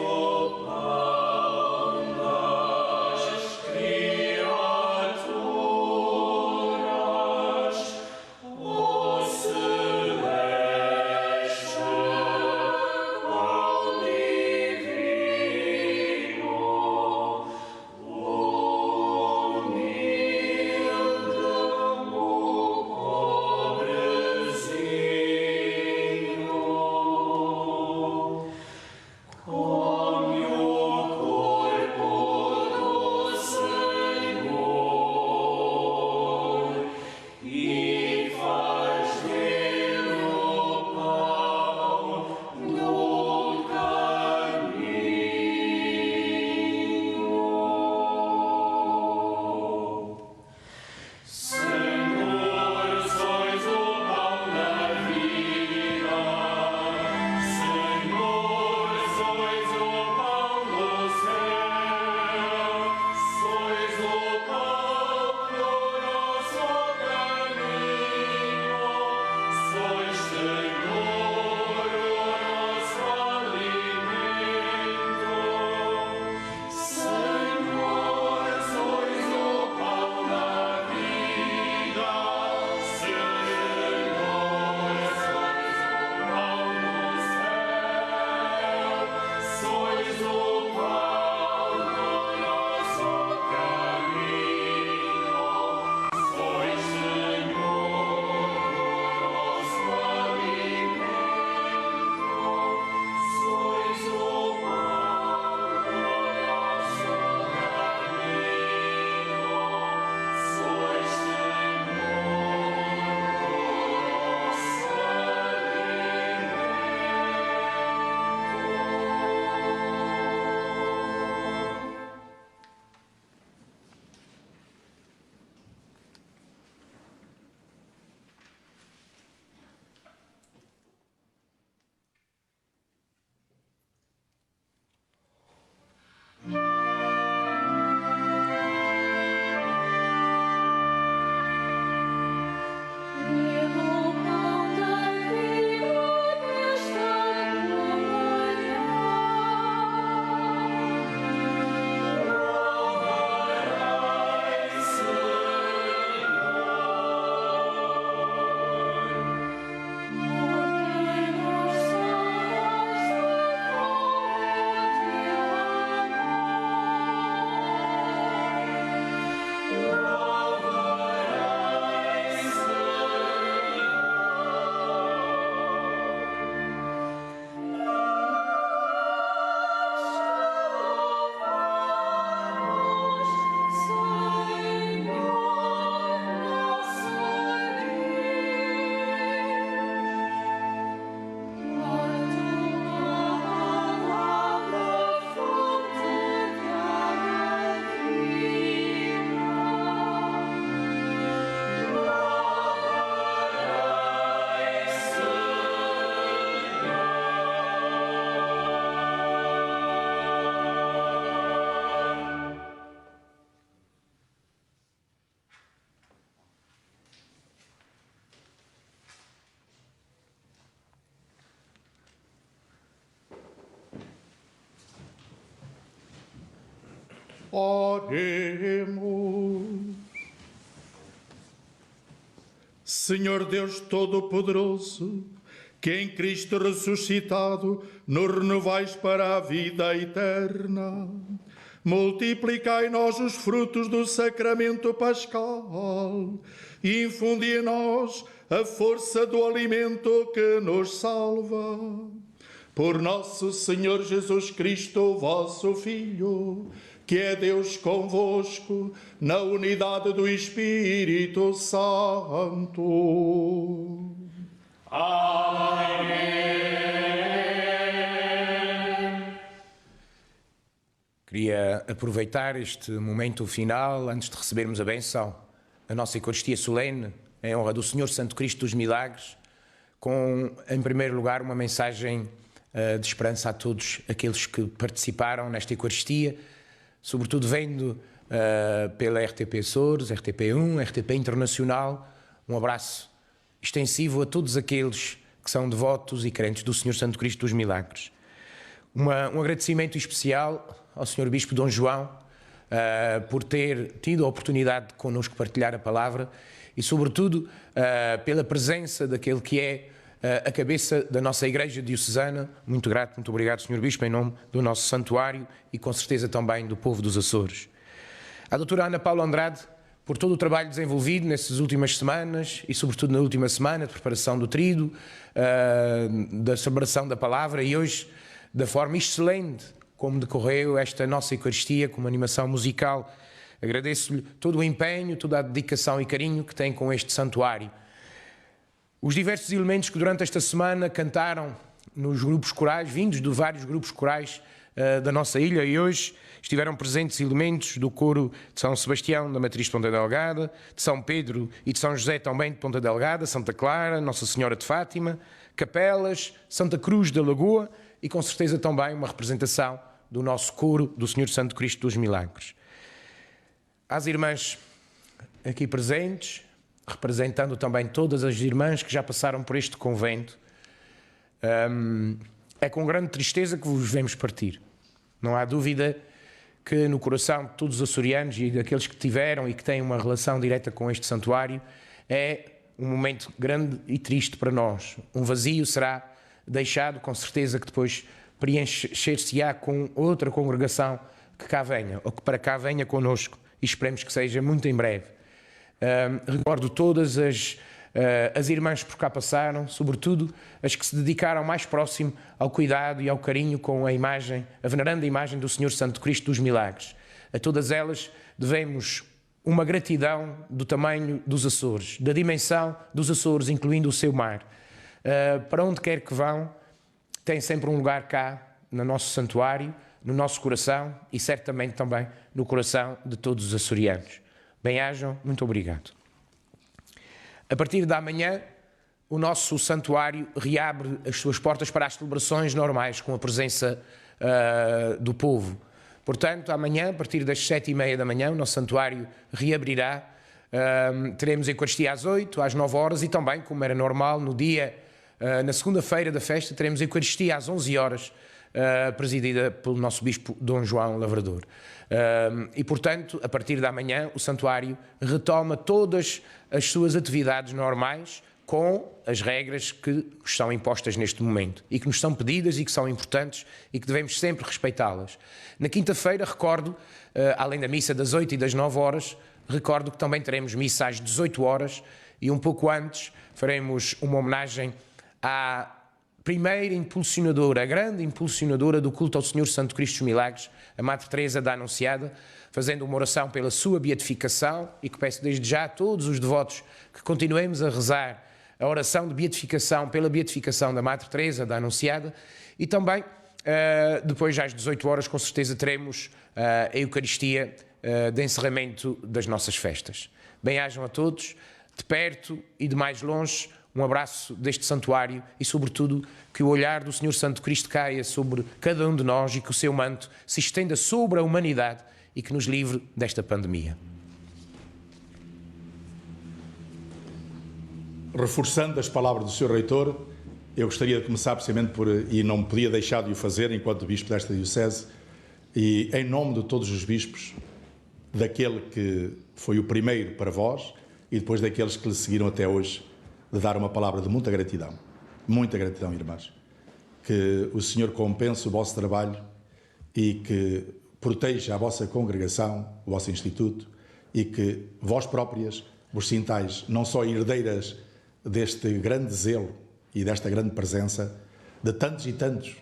Oremos. Senhor Deus Todo-Poderoso, que em Cristo ressuscitado nos renovais para a vida eterna, multiplicai em nós os frutos do sacramento pascal e infundi em nós a força do alimento que nos salva. Por nosso Senhor Jesus Cristo, vosso Filho, que é Deus convosco, na unidade do Espírito Santo. Queria aproveitar este momento final, antes de recebermos a bênção, a nossa Eucaristia solene, em honra do Senhor Santo Cristo dos Milagres, com, em primeiro lugar, uma mensagem de esperança a todos aqueles que participaram nesta Eucaristia, sobretudo vendo pela RTP Açores, RTP1, RTP Internacional. Um abraço extensivo a todos aqueles que são devotos e crentes do Senhor Santo Cristo dos Milagres. Um agradecimento especial ao Sr. Bispo Dom João por ter tido a oportunidade de connosco partilhar a palavra e, sobretudo, pela presença daquele que é a cabeça da nossa Igreja Diocesana. Muito grato, muito obrigado, Sr. Bispo, em nome do nosso santuário e com certeza também do povo dos Açores. À doutora Ana Paula Andrade, por todo o trabalho desenvolvido nessas últimas semanas e sobretudo na última semana de preparação do tríduo, da celebração da palavra e hoje da forma excelente como decorreu esta nossa Eucaristia com uma animação musical. Agradeço-lhe todo o empenho, toda a dedicação e carinho que tem com este santuário. Os diversos elementos que durante esta semana cantaram nos grupos corais, vindos de vários grupos corais da nossa ilha, e hoje estiveram presentes elementos do coro de São Sebastião, da Matriz de Ponta Delgada, de São Pedro e de São José também de Ponta Delgada, Santa Clara, Nossa Senhora de Fátima, Capelas, Santa Cruz da Lagoa e com certeza também uma representação do nosso coro do Senhor Santo Cristo dos Milagres. Às irmãs aqui presentes, representando também todas as irmãs que já passaram por este convento, é com grande tristeza que vos vemos partir. Não há dúvida que no coração de todos os açorianos e daqueles que tiveram e que têm uma relação direta com este santuário, é um momento grande e triste para nós. Um vazio será deixado, com certeza que depois preencher-se-á com outra congregação que cá venha, ou que para cá venha connosco, e esperemos que seja muito em breve. Recordo todas as irmãs que por cá passaram, sobretudo as que se dedicaram mais próximo ao cuidado e ao carinho com a imagem, a veneranda imagem do Senhor Santo Cristo dos Milagres. A todas elas devemos uma gratidão do tamanho dos Açores, da dimensão dos Açores, incluindo o seu mar. Para onde quer que vão, têm sempre um lugar cá, no nosso santuário, no nosso coração e certamente também no coração de todos os açorianos. Bem-ajam, muito obrigado. A partir da manhã, o nosso santuário reabre as suas portas para as celebrações normais, com a presença do povo. Portanto, amanhã, a partir das 7h30 da manhã, o nosso santuário reabrirá. Teremos a Eucaristia às 8, às 9 horas e também, como era normal, no dia, na segunda-feira da festa, teremos a Eucaristia às 11 horas, presidida pelo nosso Bispo Dom João Lavrador. E, portanto, a partir da manhã, o santuário retoma todas as suas atividades normais com as regras que são impostas neste momento e que nos são pedidas e que são importantes e que devemos sempre respeitá-las. Na quinta-feira, recordo, além da missa das 8 e das 9 horas, recordo que também teremos missa às 18 horas e um pouco antes faremos uma homenagem à primeira impulsionadora, a grande impulsionadora do culto ao Senhor Santo Cristo dos Milagres, a Madre Teresa da Anunciada, fazendo uma oração pela sua beatificação e que peço desde já a todos os devotos que continuemos a rezar a oração de beatificação, pela beatificação da Madre Teresa da Anunciada e também, depois às 18 horas, com certeza teremos a Eucaristia de encerramento das nossas festas. Bem-ajam a todos, de perto e de mais longe, um abraço deste santuário e, sobretudo, que o olhar do Senhor Santo Cristo caia sobre cada um de nós e que o seu manto se estenda sobre a humanidade e que nos livre desta pandemia. Reforçando as palavras do Sr. Reitor, eu gostaria de começar precisamente por, e não podia deixar de o fazer enquanto Bispo desta Diocese, e em nome de todos os bispos, daquele que foi o primeiro para vós e depois daqueles que lhe seguiram até hoje, de dar uma palavra de muita gratidão, irmãs. Que o Senhor compense o vosso trabalho e que proteja a vossa congregação, o vosso instituto, e que vós próprias vos sintais não só herdeiras deste grande zelo e desta grande presença de tantos e tantos,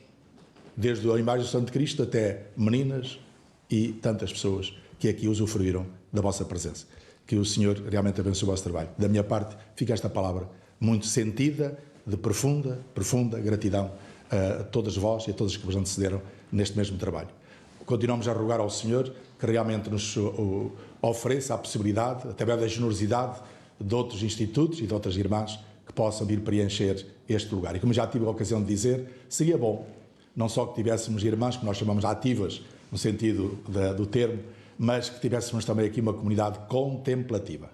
desde a imagem do Santo Cristo até meninas e tantas pessoas que aqui usufruíram da vossa presença. Que o Senhor realmente abençoe o vosso trabalho. Da minha parte, fica esta palavra muito sentida, de profunda gratidão a todas vós e a todos os que vos antecederam neste mesmo trabalho. Continuamos a rogar ao Senhor que realmente nos ofereça a possibilidade, através da generosidade de outros institutos e de outras irmãs, que possam vir preencher este lugar. E como já tive a ocasião de dizer, seria bom, não só que tivéssemos irmãs, que nós chamamos ativas, no sentido do termo, mas que tivéssemos também aqui uma comunidade contemplativa.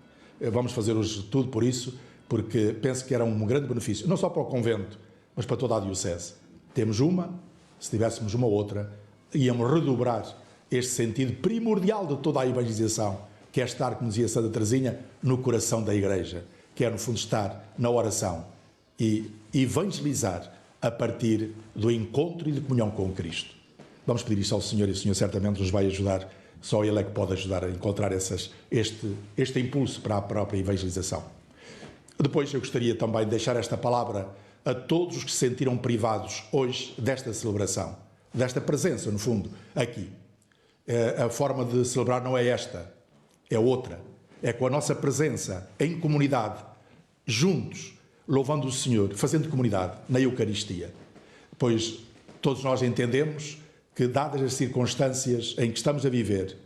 Vamos fazer hoje tudo por isso, porque penso que era um grande benefício, não só para o convento, mas para toda a diocese. Temos uma, se tivéssemos uma outra, íamos redobrar este sentido primordial de toda a evangelização, que é estar, como dizia Santa Teresinha, no coração da Igreja, que é, no fundo, estar na oração e evangelizar a partir do encontro e de comunhão com Cristo. Vamos pedir isso ao Senhor e o Senhor certamente nos vai ajudar, só Ele é que pode ajudar a encontrar este impulso para a própria evangelização. Depois eu gostaria também de deixar esta palavra a todos os que se sentiram privados hoje desta celebração, desta presença, no fundo, aqui. A forma de celebrar não é esta, é outra. É com a nossa presença em comunidade, juntos, louvando o Senhor, fazendo comunidade na Eucaristia. Pois todos nós entendemos que, dadas as circunstâncias em que estamos a viver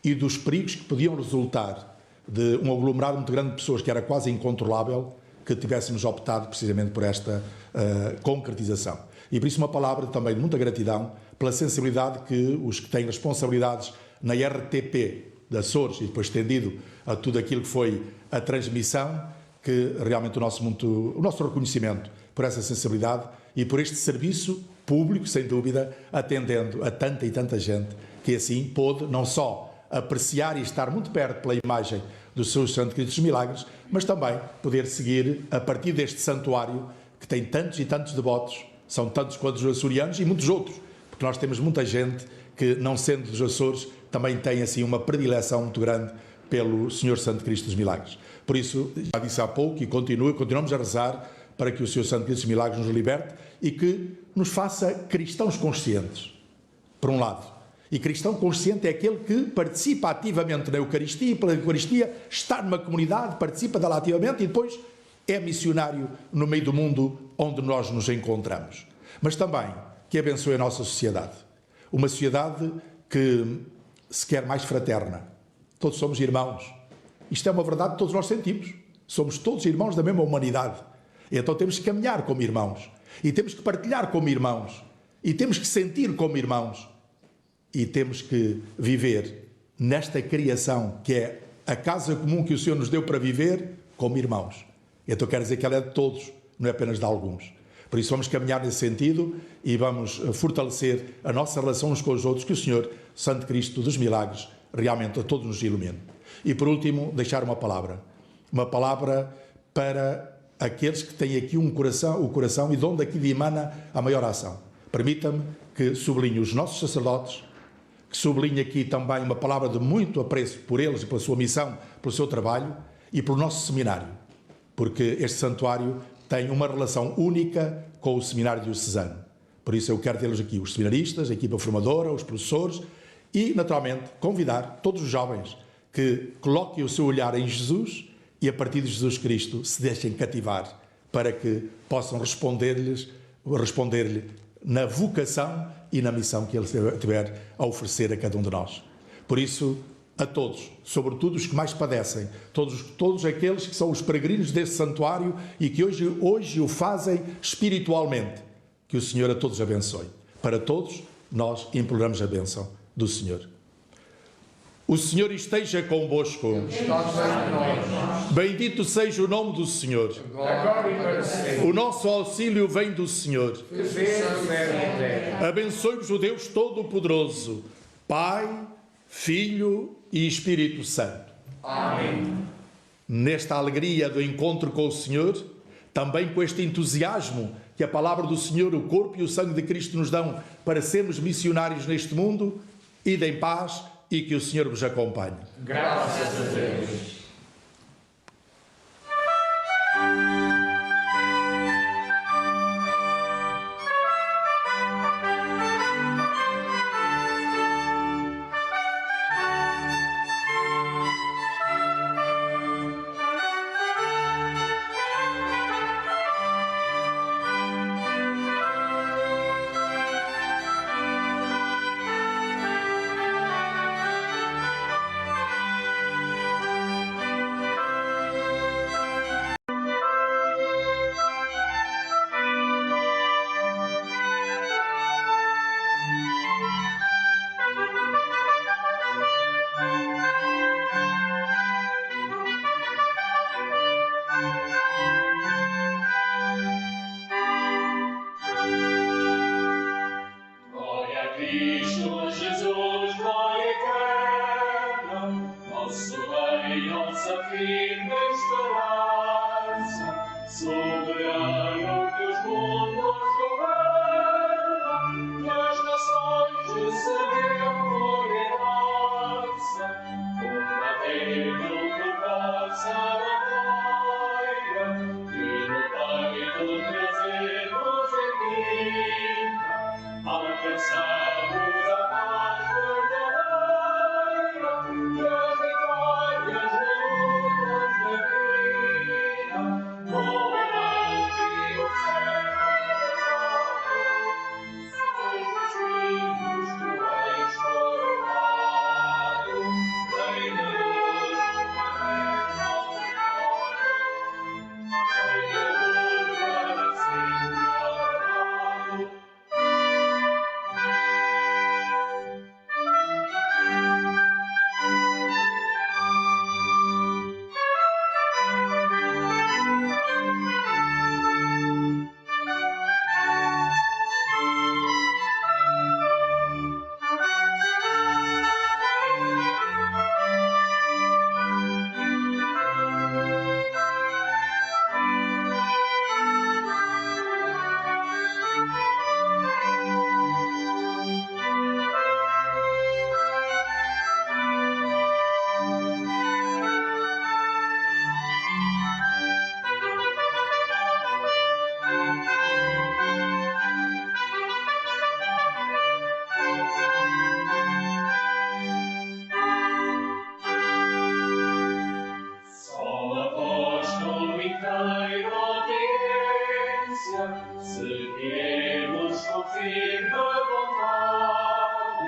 e dos perigos que podiam resultar de um aglomerado muito grande de pessoas que era quase incontrolável, que tivéssemos optado precisamente por esta concretização. E por isso uma palavra também de muita gratidão pela sensibilidade que os que têm responsabilidades na RTP de Açores e depois estendido a tudo aquilo que foi a transmissão, que realmente o nosso reconhecimento por essa sensibilidade e por este serviço público, sem dúvida, atendendo a tanta e tanta gente que assim pôde não só apreciar e estar muito perto pela imagem do seu Santo Cristo dos Milagres, mas também poder seguir a partir deste santuário que tem tantos e tantos devotos, são tantos quanto os açorianos e muitos outros, porque nós temos muita gente que, não sendo dos Açores, também tem assim uma predileção muito grande pelo Senhor Santo Cristo dos Milagres. Por isso, já disse há pouco e continuamos a rezar para que o Senhor Santo Cristo dos Milagres nos liberte e que nos faça cristãos conscientes, por um lado. E cristão consciente é aquele que participa ativamente na Eucaristia e pela Eucaristia está numa comunidade, participa dela ativamente e depois é missionário no meio do mundo onde nós nos encontramos. Mas também que abençoe a nossa sociedade. Uma sociedade que se quer mais fraterna. Todos somos irmãos. Isto é uma verdade que todos nós sentimos. Somos todos irmãos da mesma humanidade. Então temos que caminhar como irmãos. E temos que partilhar como irmãos. E temos que sentir como irmãos. E temos que viver nesta criação que é a casa comum que o Senhor nos deu para viver como irmãos. Então quero dizer que ela é de todos, não é apenas de alguns. Por isso vamos caminhar nesse sentido e vamos fortalecer a nossa relação uns com os outros, que o Senhor, Santo Cristo dos Milagres, realmente a todos nos ilumine. E por último, deixar uma palavra para aqueles que têm aqui o coração e de onde aqui emana a maior ação. Permita-me que sublinhe os nossos sacerdotes, que sublinhe aqui também uma palavra de muito apreço por eles e pela sua missão, pelo seu trabalho e pelo nosso seminário, porque este santuário tem uma relação única com o seminário diocesano. Por isso eu quero ter-los aqui, os seminaristas, a equipa formadora, os professores e, naturalmente, convidar todos os jovens que coloquem o seu olhar em Jesus e, a partir de Jesus Cristo, se deixem cativar para que possam responder-lhe na vocação e na missão que Ele tiver a oferecer a cada um de nós. Por isso, a todos, sobretudo os que mais padecem, todos aqueles que são os peregrinos deste santuário e que hoje o fazem espiritualmente, que o Senhor a todos abençoe. Para todos, nós imploramos a bênção do Senhor. O Senhor esteja convosco. Bendito seja o nome do Senhor. O nosso auxílio vem do Senhor. Abençoe-vos o Deus Todo-Poderoso, Pai, Filho e Espírito Santo. Amém. Nesta alegria do encontro com o Senhor, também com este entusiasmo que a palavra do Senhor, o corpo e o sangue de Cristo nos dão para sermos missionários neste mundo, ide em paz e que o Senhor vos acompanhe. Graças a Deus. Glória a Cristo Jesus, glória eterna, nosso Rei, nossa firme esperança, soberano que os mundos governa, e as nações recebeu por herança, por reino por vossa batalha, e no peito trazemos em vida. Alcançamos a paz verdadeira e as vitórias nas lutas da vida. Louvado o céu sois os filhos do ex coroado, reinador da reinador para sempre adorado. Só apóstolo inteiro audiência, seguiremos com firme vontade,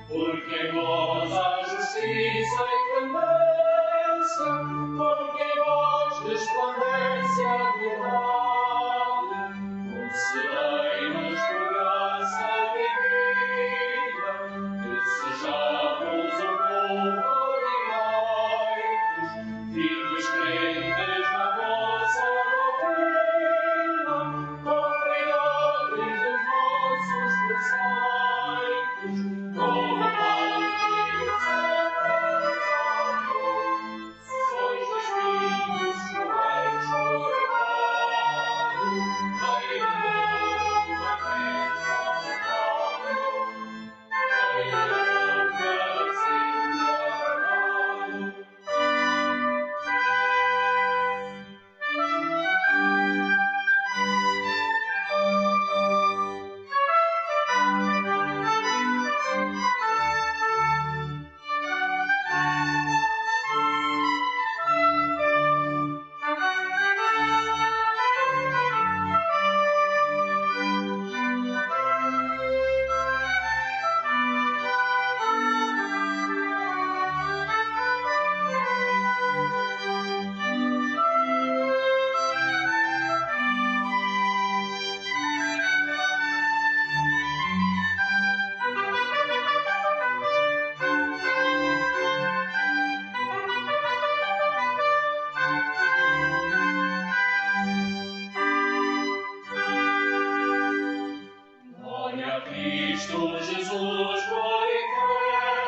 porque em vós há justiça e clemência, porque em vós resplandece a verdade. Concedei-nos por graça divina, que sejamos um povo eleitos, firmes crentes na vossa doutrina, cumpridores dos vossos preceitos, como mártires eternizados, sois os filhos do ex coroado, reinador da reinador para sempre adorado. Glória a Cristo Jesus, glória eterna.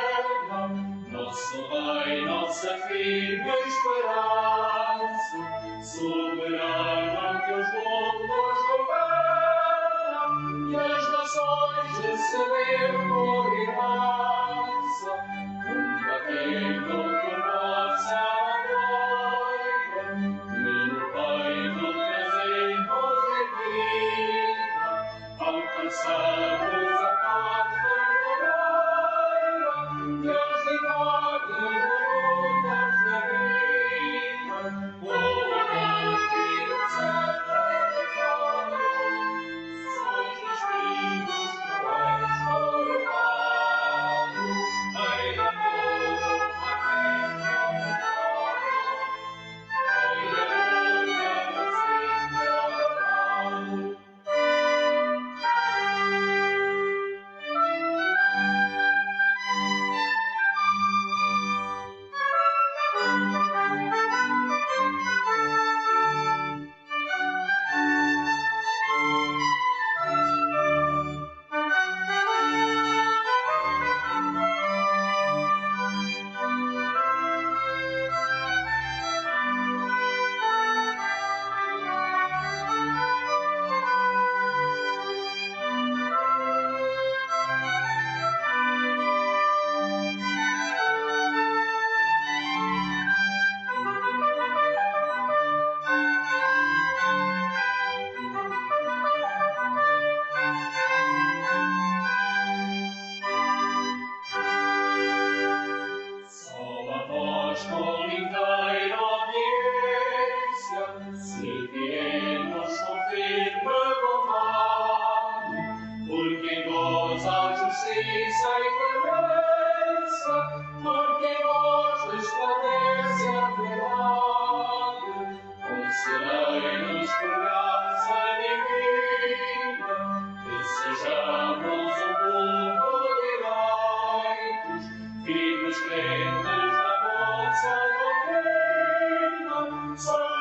Son